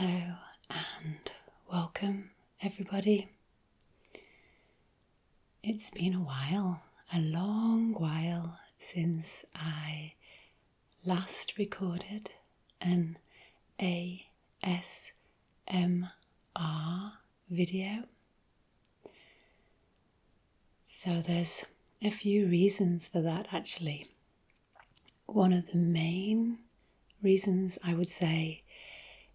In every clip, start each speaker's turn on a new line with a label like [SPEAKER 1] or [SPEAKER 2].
[SPEAKER 1] Hello and welcome everybody. It's been a long while since I last recorded an ASMR video. So there's a few reasons for that actually. One of the main reasons I would say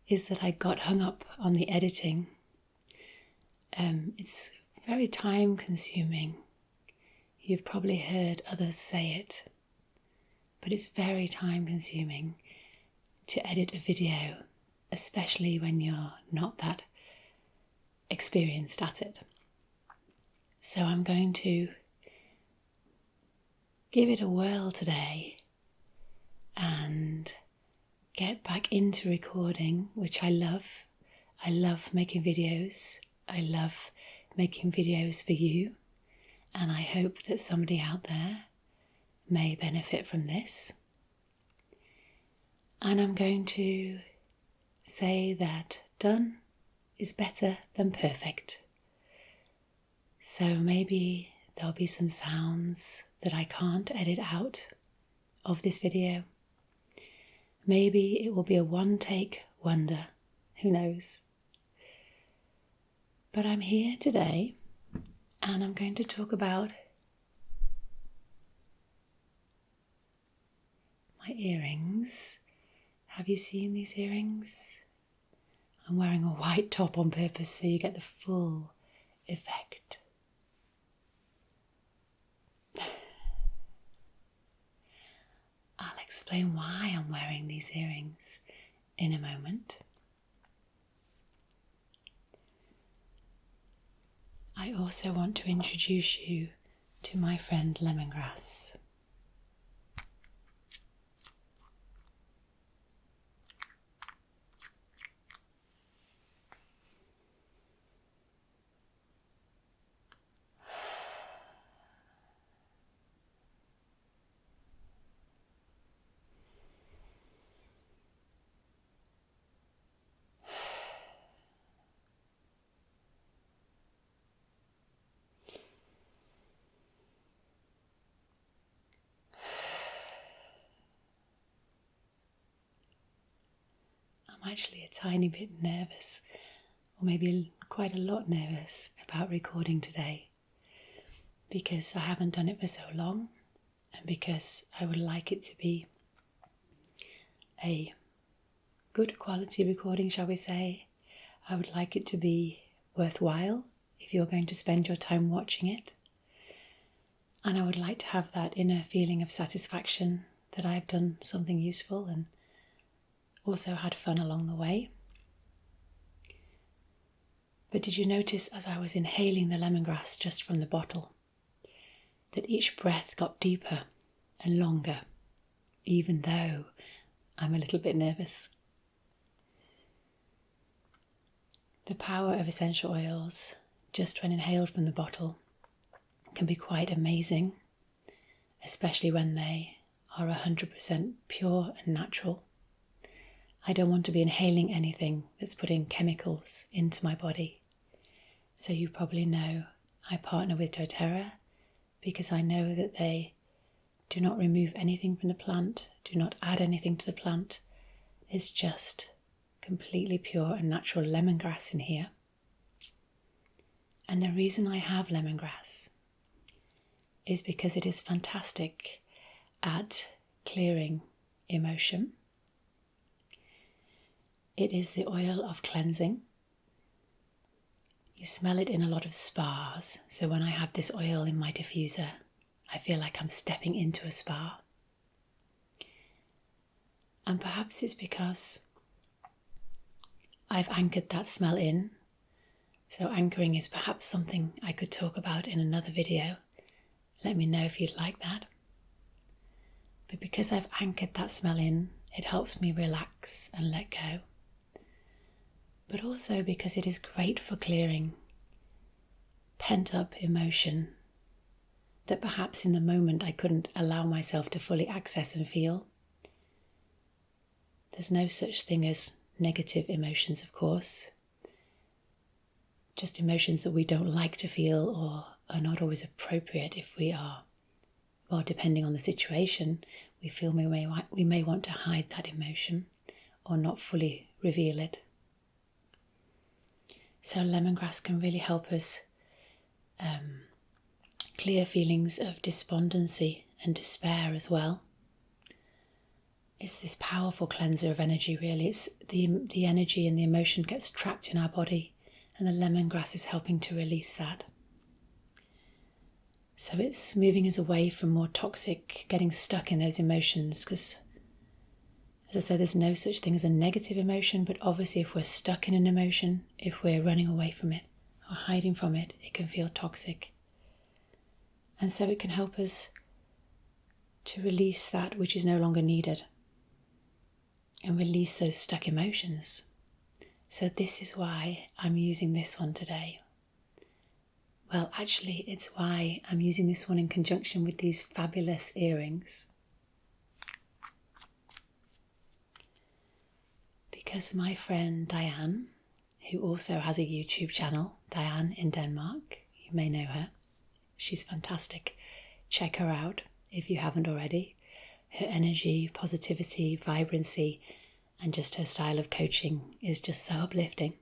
[SPEAKER 1] is that I got hung up on the editing. It's very time consuming. You've probably heard others say it, but it's very time consuming to edit a video, especially when you're not that experienced at it. So I'm going to give it a whirl today and get back into recording, which I love. I love making videos. I love making videos for you. And I hope that somebody out there may benefit from this. And I'm going to say that done is better than perfect. So maybe there'll be some sounds that I can't edit out of this video. Maybe it will be a one-take wonder, who knows? But I'm here today and I'm going to talk about my earrings. Have you seen these earrings? I'm wearing a white top on purpose so you get the full effect. I'll explain why I'm wearing these earrings in a moment. I also want to introduce you to my friend Lemongrass. I'm actually a tiny bit nervous, or maybe quite a lot nervous about recording today, because I haven't done it for so long, and because I would like it to be a good quality recording, shall we say. I would like it to be worthwhile if you're going to spend your time watching it. And I would like to have that inner feeling of satisfaction that I've done something useful and also had fun along the way. But did you notice as I was inhaling the lemongrass just from the bottle that each breath got deeper and longer, even though I'm a little bit nervous? The power of essential oils, just when inhaled from the bottle, can be quite amazing, especially when they are 100% pure and natural. I don't want to be inhaling anything that's putting chemicals into my body. So you probably know I partner with doTerra because I know that they do not remove anything from the plant, do not add anything to the plant. It's just completely pure and natural lemongrass in here. And the reason I have lemongrass is because it is fantastic at clearing emotion. It is the oil of cleansing. You smell it in a lot of spas, so when I have this oil in my diffuser, I feel like I'm stepping into a spa. And perhaps it's because I've anchored that smell in. So anchoring is perhaps something I could talk about in another video. Let me know if you'd like that. But because I've anchored that smell in, it helps me relax and let go. But also because it is great for clearing pent-up emotion that perhaps in the moment I couldn't allow myself to fully access and feel. There's no such thing as negative emotions, of course. Just emotions that we don't like to feel or are not always appropriate if we are, well, depending on the situation, we feel we may want to hide that emotion or not fully reveal it. So lemongrass can really help us clear feelings of despondency and despair as well. It's this powerful cleanser of energy, really. It's the energy and the emotion gets trapped in our body, and the lemongrass is helping to release that. So it's moving us away from more toxic, getting stuck in those emotions, because, as I said, there's no such thing as a negative emotion, but obviously if we're stuck in an emotion, if we're running away from it or hiding from it, it can feel toxic. And so it can help us to release that which is no longer needed and release those stuck emotions. So this is why I'm using this one today. Well, actually, it's why I'm using this one in conjunction with these fabulous earrings. Because my friend Diane, who also has a YouTube channel, Diane in Denmark, you may know her. She's fantastic. Check her out if you haven't already. Her energy, positivity, vibrancy, and just her style of coaching is just so uplifting.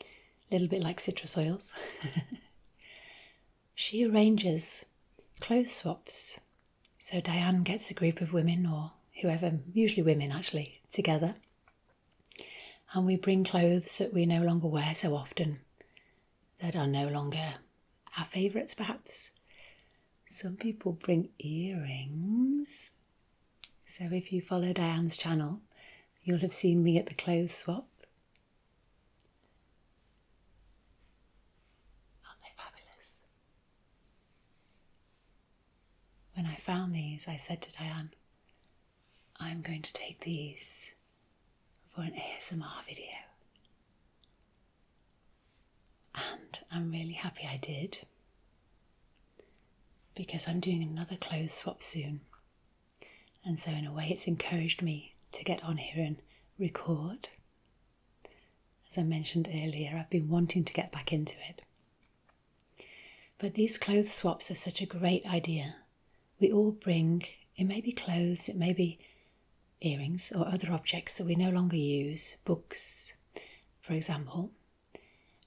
[SPEAKER 1] A little bit like citrus oils. She arranges clothes swaps. So Diane gets a group of women, or whoever, usually women actually, together. And we bring clothes that we no longer wear so often, that are no longer our favourites perhaps. Some people bring earrings. So if you follow Diane's channel, you'll have seen me at the clothes swap. Aren't they fabulous? When I found these, I said to Diane, I'm going to take these for an ASMR video. And I'm really happy I did, because I'm doing another clothes swap soon. And so in a way it's encouraged me to get on here and record. As I mentioned earlier, I've been wanting to get back into it. But these clothes swaps are such a great idea. We all bring, it may be clothes, it may be earrings or other objects that we no longer use, books, for example,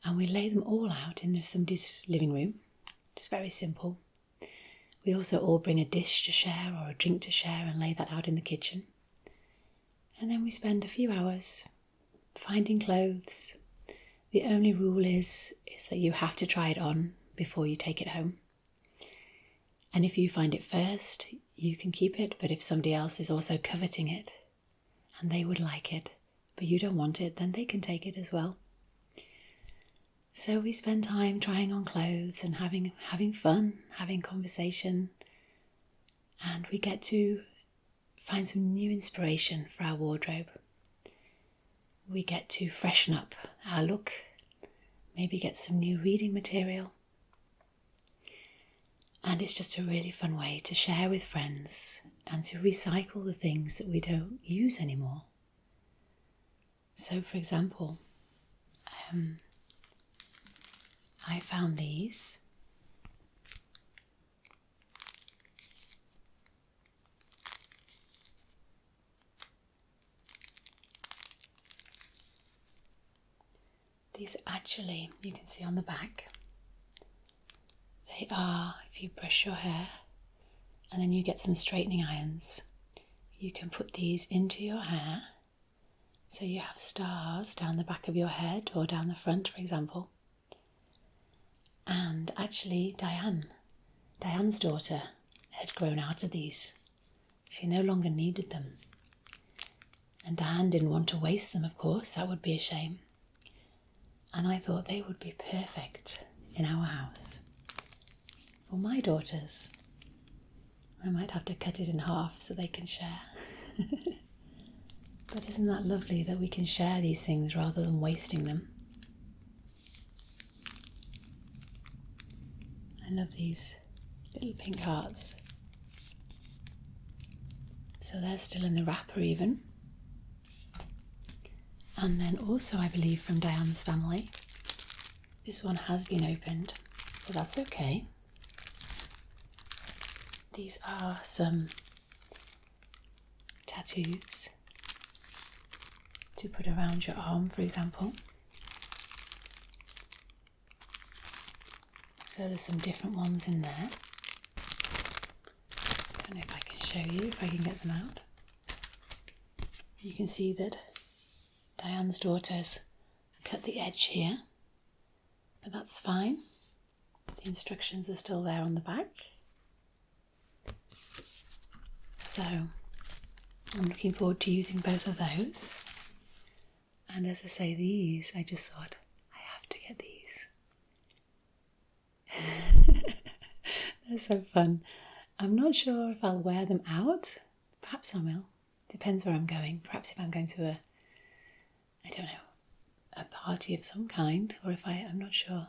[SPEAKER 1] and we lay them all out in somebody's living room. It's very simple. We also all bring a dish to share or a drink to share and lay that out in the kitchen. And then we spend a few hours finding clothes. The only rule is that you have to try it on before you take it home. And if you find it first, you can keep it, but if somebody else is also coveting it and they would like it, but you don't want it, then they can take it as well. So we spend time trying on clothes and having fun, having conversation, and we get to find some new inspiration for our wardrobe. We get to freshen up our look, maybe get some new reading material. And it's just a really fun way to share with friends and to recycle the things that we don't use anymore. So, for example, I found these. These actually, you can see on the back, they are, if you brush your hair and then you get some straightening irons, you can put these into your hair so you have stars down the back of your head or down the front, for example. And actually Diane's daughter had grown out of these. She no longer needed them. And Diane didn't want to waste them, of course, that would be a shame. And I thought they would be perfect in our house for my daughters. I might have to cut it in half so they can share. But isn't that lovely that we can share these things rather than wasting them? I love these little pink hearts. So they're still in the wrapper even. And then also, I believe, from Diane's family. This one has been opened, but that's okay. These are some tattoos to put around your arm, for example. So there's some different ones in there. I don't know if I can show you, if I can get them out. You can see that Diane's daughter's cut the edge here, but that's fine. The instructions are still there on the back. So I'm looking forward to using both of those. And as I say, these, I just thought, I have to get these. They're so fun. I'm not sure if I'll wear them out. Perhaps I will. Depends where I'm going. Perhaps if I'm going to a party of some kind, or if I'm not sure.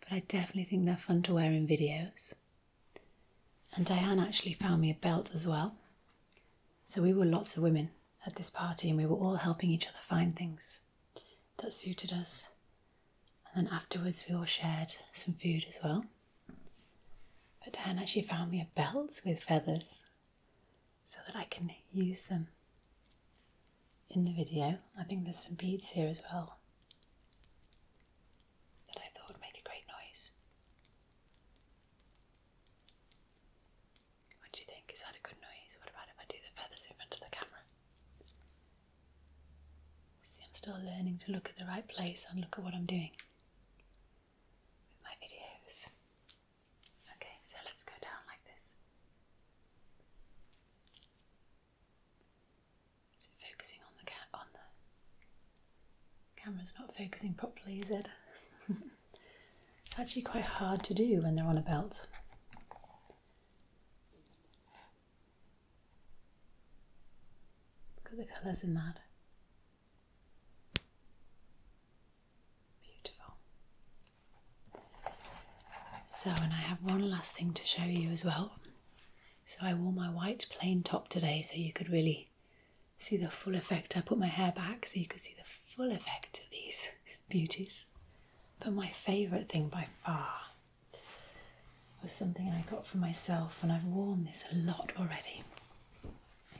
[SPEAKER 1] But I definitely think they're fun to wear in videos. And Diane actually found me a belt as well. So we were lots of women at this party, and we were all helping each other find things that suited us. And then afterwards we all shared some food as well. But Diane actually found me a belt with feathers so that I can use them in the video. I think there's some beads here as well that I thought would make a great noise. What do you think? Is that a good noise? What about if I do the feathers in front of the camera? See, I'm still learning to look at the right place and look at what I'm doing with my videos. Okay, so let's go down like this. Is it focusing on the camera's not focusing properly, is it? It's actually quite hard to do when they're on a belt. Look at the colours in that. Beautiful. So, and I have one last thing to show you as well. So I wore my white plain top today so you could really see the full effect. I put my hair back so you could see the full effect of these beauties. But my favourite thing by far was something I got for myself, and I've worn this a lot already.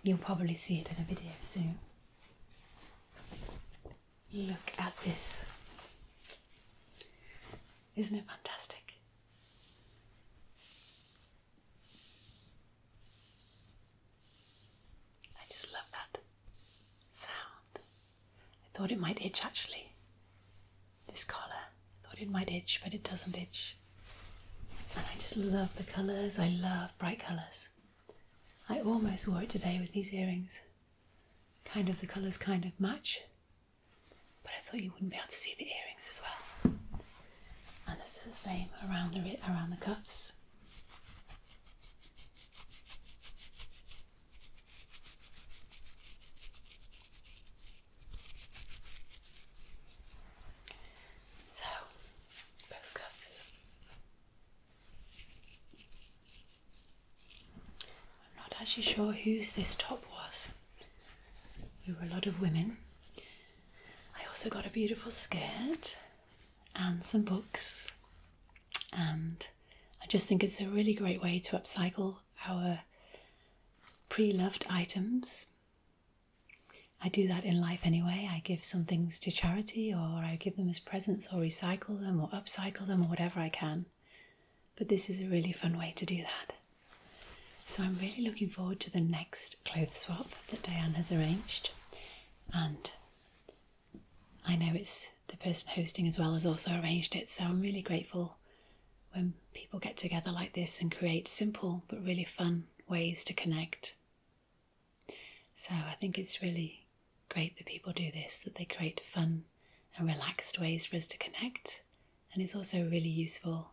[SPEAKER 1] You'll probably see it in a video soon. Look at this. Isn't it fantastic? I just love that sound. I thought it might itch actually. This collar. I thought it might itch, but it doesn't itch. And I just love the colours. I love bright colours. I almost wore it today with these earrings. The colours kind of match. But I thought you wouldn't be able to see the earrings as well. And this is the same around the cuffs. So, both cuffs. I'm not actually sure whose this top was. We were a lot of women. I also got a beautiful skirt and some books, and I just think it's a really great way to upcycle our pre-loved items. I do that in life anyway. I give some things to charity, or I give them as presents, or recycle them, or upcycle them, or whatever I can. But this is a really fun way to do that. So I'm really looking forward to the next clothes swap that Diane has arranged. And I know it's the person hosting as well has also arranged it, so I'm really grateful when people get together like this and create simple but really fun ways to connect. So I think it's really great that people do this, that they create fun and relaxed ways for us to connect. And it's also really useful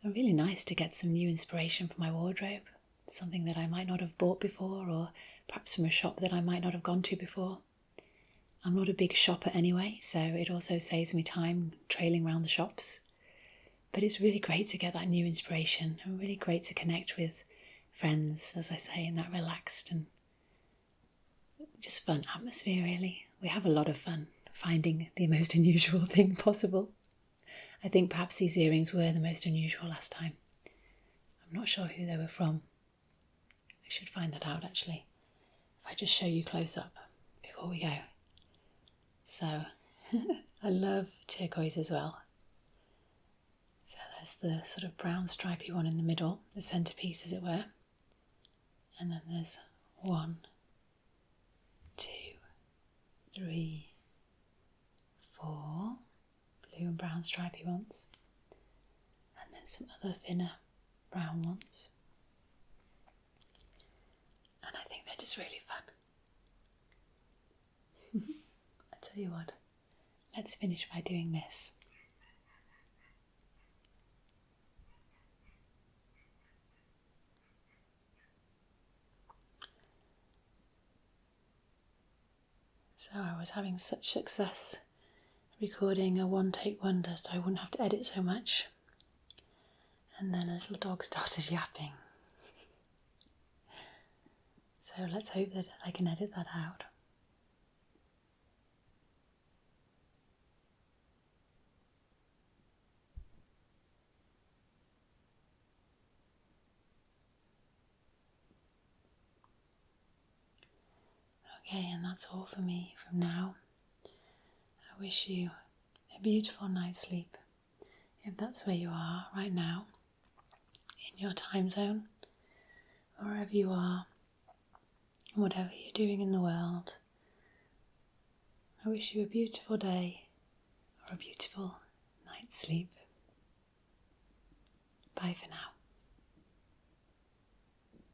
[SPEAKER 1] and really nice to get some new inspiration for my wardrobe, something that I might not have bought before, or perhaps from a shop that I might not have gone to before. I'm not a big shopper anyway, so it also saves me time trailing around the shops. But it's really great to get that new inspiration, and really great to connect with friends, as I say, in that relaxed and just fun atmosphere really, we have a lot of fun finding the most unusual thing possible. I think perhaps these earrings were the most unusual last time. I'm not sure who they were from. I should find that out actually. If I just show you close up before we go. So, I love turquoise as well. So there's the sort of brown stripy one in the middle, the centerpiece as it were. And then there's 1, 2, 3, 4 blue and brown stripy ones. And then some other thinner brown ones. And I think they're just really fun. I tell you what, let's finish by doing this. So I was having such success recording a one-take wonder so I wouldn't have to edit so much. And then a little dog started yapping. So let's hope that I can edit that out. Okay, and that's all for me from now. I wish you a beautiful night's sleep, if that's where you are right now, in your time zone, wherever you are, whatever you're doing in the world. I wish you a beautiful day or a beautiful night's sleep. Bye for now.